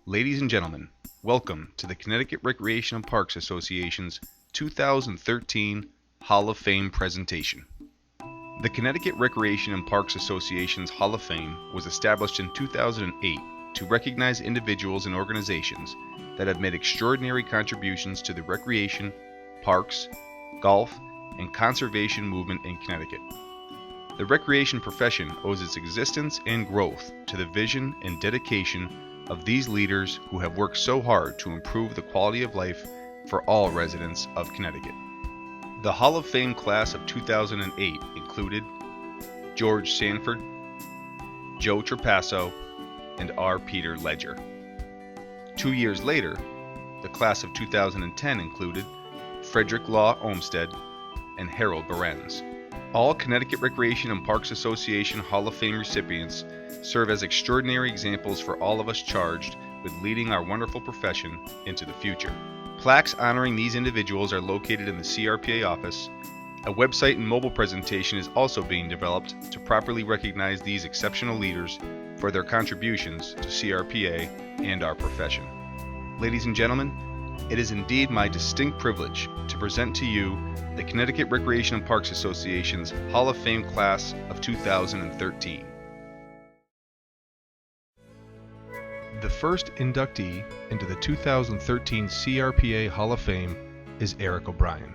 Ladies and gentlemen, welcome to the Connecticut Recreation and Parks Association's 2013 Hall of Fame presentation. The Connecticut Recreation and Parks Association's Hall of Fame was established in 2008 to recognize individuals and organizations that have made extraordinary contributions to the recreation, parks, golf, and conservation movement in Connecticut. The recreation profession owes its existence and growth to the vision and dedication of these leaders who have worked so hard to improve the quality of life for all residents of Connecticut. The Hall of Fame class of 2008 included George Sanford, Joe Trapasso, and R. Peter Ledger. 2 years later, the class of 2010 included Frederick Law Olmsted and Harold Behrens. All Connecticut Recreation and Parks Association Hall of Fame recipients serve as extraordinary examples for all of us charged with leading our wonderful profession into the future. Plaques honoring these individuals are located in the CRPA office. A website and mobile presentation is also being developed to properly recognize these exceptional leaders for their contributions to CRPA and our profession. Ladies and gentlemen, it is indeed my distinct privilege to present to you the Connecticut Recreation and Parks Association's Hall of Fame class of 2013. The first inductee into the 2013 CRPA Hall of Fame is Eric O'Brien.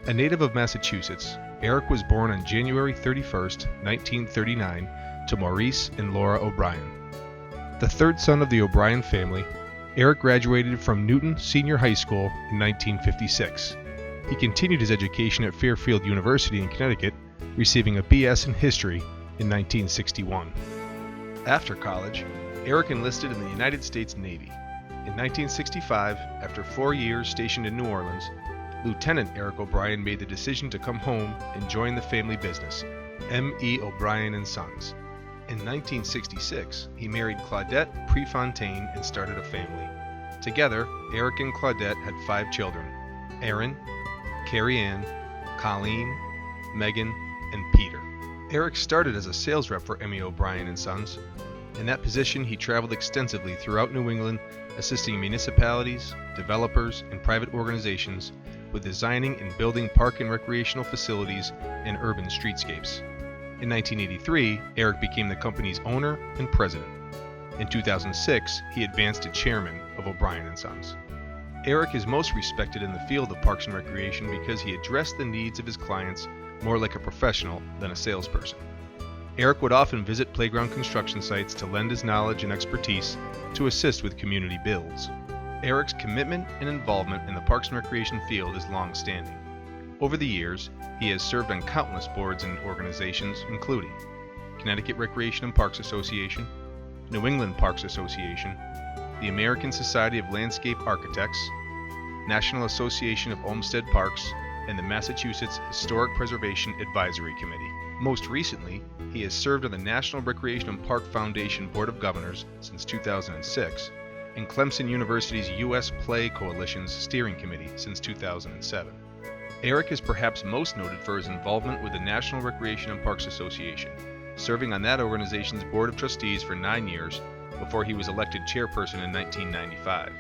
A native of Massachusetts, Eric was born on January 31st, 1939, to Maurice and Laura O'Brien. The third son of the O'Brien family, Eric graduated from Newton Senior High School in 1956. He continued his education at Fairfield University in Connecticut, receiving a BS in History in 1961. After college, Eric enlisted in the United States Navy. In 1965, after 4 years stationed in New Orleans, Lieutenant Eric O'Brien made the decision to come home and join the family business, M.E. O'Brien & Sons. In 1966, he married Claudette Prefontaine and started a family. Together, Eric and Claudette had 5 children: Aaron, Carrie Ann, Colleen, Megan, and Peter. Eric started as a sales rep for M.E. O'Brien & Sons. In that position, he traveled extensively throughout New England, assisting municipalities, developers, and private organizations with designing and building park and recreational facilities and urban streetscapes. In 1983, Eric became the company's owner and president. In 2006, he advanced to chairman of O'Brien & Sons. Eric is most respected in the field of parks and recreation because he addressed the needs of his clients more like a professional than a salesperson. Eric would often visit playground construction sites to lend his knowledge and expertise to assist with community builds. Eric's commitment and involvement in the parks and recreation field is long-standing. Over the years, he has served on countless boards and organizations, including Connecticut Recreation and Parks Association, New England Parks Association, the American Society of Landscape Architects, National Association of Olmsted Parks, and the Massachusetts Historic Preservation Advisory Committee. Most recently, he has served on the National Recreation and Park Foundation Board of Governors since 2006 and Clemson University's U.S. Play Coalition's Steering Committee since 2007. Eric is perhaps most noted for his involvement with the National Recreation and Parks Association, serving on that organization's Board of Trustees for 9 years before he was elected chairperson in 1995.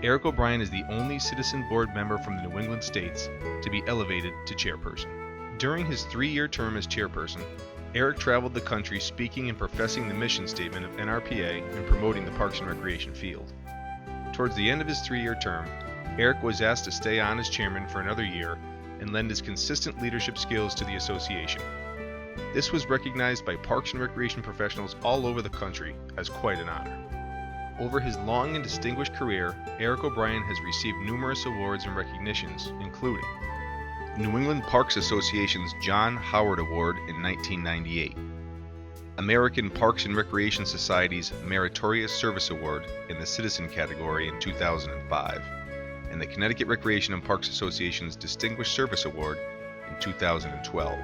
Eric O'Brien is the only citizen board member from the New England states to be elevated to chairperson. During his 3-year term as chairperson, Eric traveled the country speaking and professing the mission statement of NRPA and promoting the parks and recreation field. Towards the end of his 3-year term, Eric was asked to stay on as chairman for another year and lend his consistent leadership skills to the association. This was recognized by parks and recreation professionals all over the country as quite an honor. Over his long and distinguished career, Eric O'Brien has received numerous awards and recognitions, including New England Parks Association's John Howard Award in 1998, American Parks and Recreation Society's Meritorious Service Award in the Citizen category in 2005, and the Connecticut Recreation and Parks Association's Distinguished Service Award in 2012.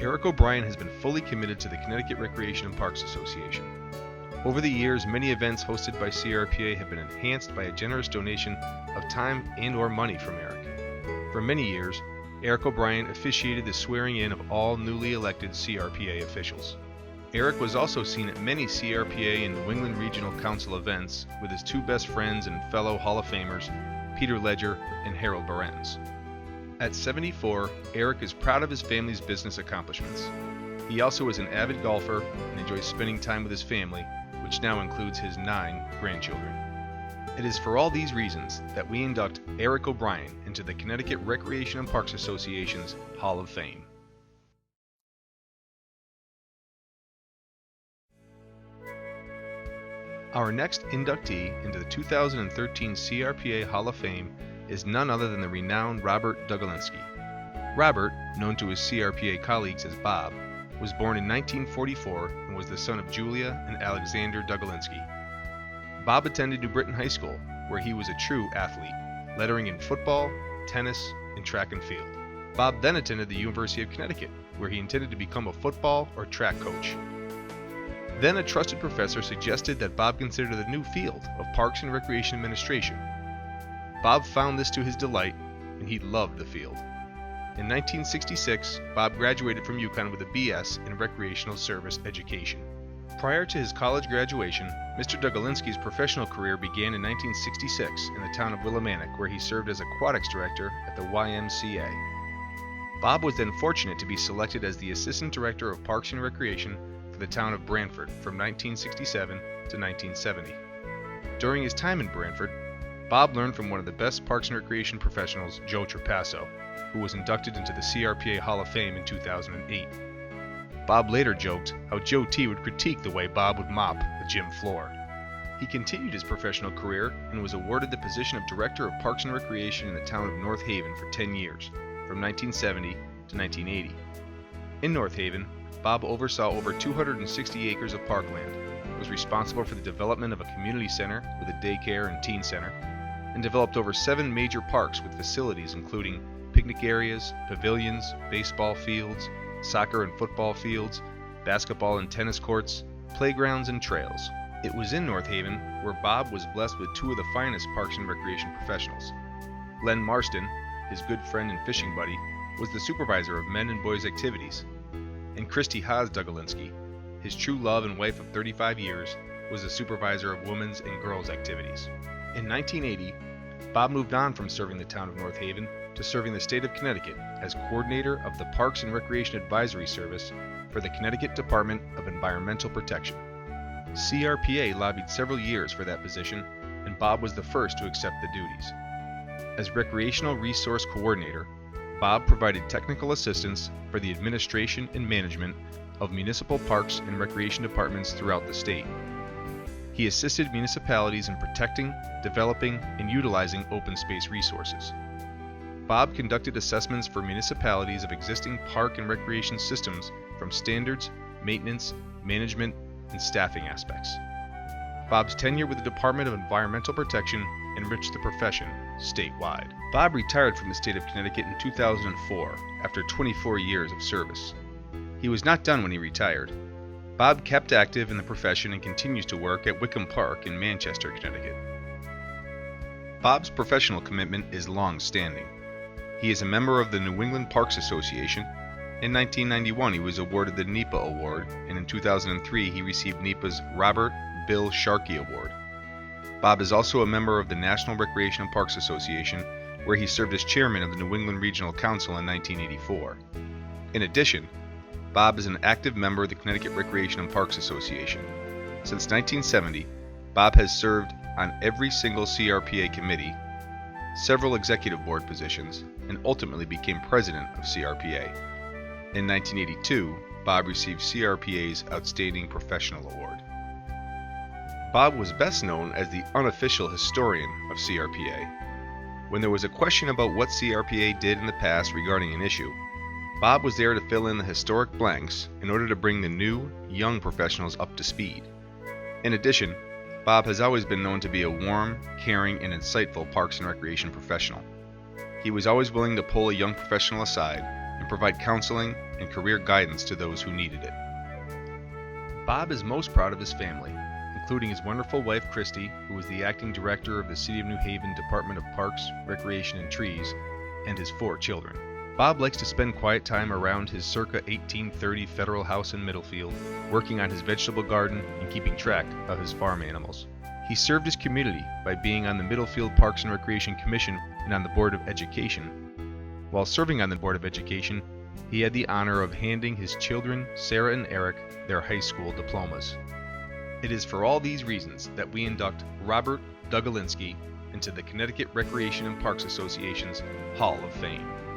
Eric O'Brien has been fully committed to the Connecticut Recreation and Parks Association. Over the years, many events hosted by CRPA have been enhanced by a generous donation of time and/or money from Eric. For many years, Eric O'Brien officiated the swearing in of all newly elected CRPA officials. Eric was also seen at many CRPA and New England Regional Council events with his two best friends and fellow Hall of Famers, Peter Ledger and Harold Behrens. At 74, Eric is proud of his family's business accomplishments. He also is an avid golfer and enjoys spending time with his family, which now includes his 9 grandchildren. It is for all these reasons that we induct Eric O'Brien into the Connecticut Recreation and Parks Association's Hall of Fame. Our next inductee into the 2013 CRPA Hall of Fame is none other than the renowned Robert Dugalinski. Robert, known to his CRPA colleagues as Bob, was born in 1944 and was the son of Julia and Alexander Dugalinski. Bob attended New Britain High School, where he was a true athlete, lettering in football, tennis, and track and field. Bob then attended the University of Connecticut, where he intended to become a football or track coach. Then a trusted professor suggested that Bob consider the new field of Parks and Recreation Administration. Bob found this to his delight, and he loved the field. In 1966, Bob graduated from UConn with a BS in Recreational Service Education. Prior to his college graduation, Mr. Dugalinski's professional career began in 1966 in the town of Willimantic, where he served as aquatics director at the YMCA. Bob was then fortunate to be selected as the Assistant Director of Parks and Recreation for the town of Brantford from 1967 to 1970. During his time in Brantford, Bob learned from one of the best Parks and Recreation professionals, Joe Trapasso, who was inducted into the CRPA Hall of Fame in 2008. Bob later joked how Joe T would critique the way Bob would mop the gym floor. He continued his professional career and was awarded the position of Director of Parks and Recreation in the town of North Haven for 10 years, from 1970 to 1980. In North Haven, Bob oversaw over 260 acres of parkland, was responsible for the development of a community center with a daycare and teen center, and developed over 7 major parks with facilities including picnic areas, pavilions, baseball fields, soccer and football fields, basketball and tennis courts, playgrounds, and trails. It was in North Haven where Bob was blessed with 2 of the finest Parks and Recreation professionals. Len Marston, his good friend and fishing buddy, was the supervisor of men and boys activities, and Christy Haas Dugalinski, his true love and wife of 35 years, was the supervisor of women's and girls' activities. In 1980, Bob moved on from serving the town of North Haven to serving the state of Connecticut as coordinator of the Parks and Recreation Advisory Service for the Connecticut Department of Environmental Protection. CRPA lobbied several years for that position, and Bob was the first to accept the duties. As Recreational Resource Coordinator, Bob provided technical assistance for the administration and management of municipal parks and recreation departments throughout the state. He assisted municipalities in protecting, developing, and utilizing open space resources. Bob conducted assessments for municipalities of existing park and recreation systems from standards, maintenance, management, and staffing aspects. Bob's tenure with the Department of Environmental Protection enriched the profession statewide. Bob retired from the state of Connecticut in 2004 after 24 years of service. He was not done when he retired. Bob kept active in the profession and continues to work at Wickham Park in Manchester, Connecticut. Bob's professional commitment is long-standing. He is a member of the New England Parks Association. In 1991, he was awarded the NEPA Award, and in 2003, he received NEPA's Robert Bill Sharkey Award. Bob is also a member of the National Recreation and Parks Association, where he served as chairman of the New England Regional Council in 1984. In addition, Bob is an active member of the Connecticut Recreation and Parks Association. Since 1970, Bob has served on every single CRPA committee, several executive board positions, and ultimately became president of CRPA. In 1982, Bob received CRPA's Outstanding Professional Award. Bob was best known as the unofficial historian of CRPA. When there was a question about what CRPA did in the past regarding an issue, Bob was there to fill in the historic blanks in order to bring the new, young professionals up to speed. In addition, Bob has always been known to be a warm, caring, and insightful Parks and Recreation professional. He was always willing to pull a young professional aside and provide counseling and career guidance to those who needed it. Bob is most proud of his family, including his wonderful wife Christy, who is the acting director of the City of New Haven Department of Parks, Recreation, and Trees, and his 4 children. Bob likes to spend quiet time around his circa 1830 federal house in Middlefield, working on his vegetable garden and keeping track of his farm animals. He served his community by being on the Middlefield Parks and Recreation Commission and on the Board of Education. While serving on the Board of Education, he had the honor of handing his children, Sarah and Eric, their high school diplomas. It is for all these reasons that we induct Robert Dugalinski into the Connecticut Recreation and Parks Association's Hall of Fame.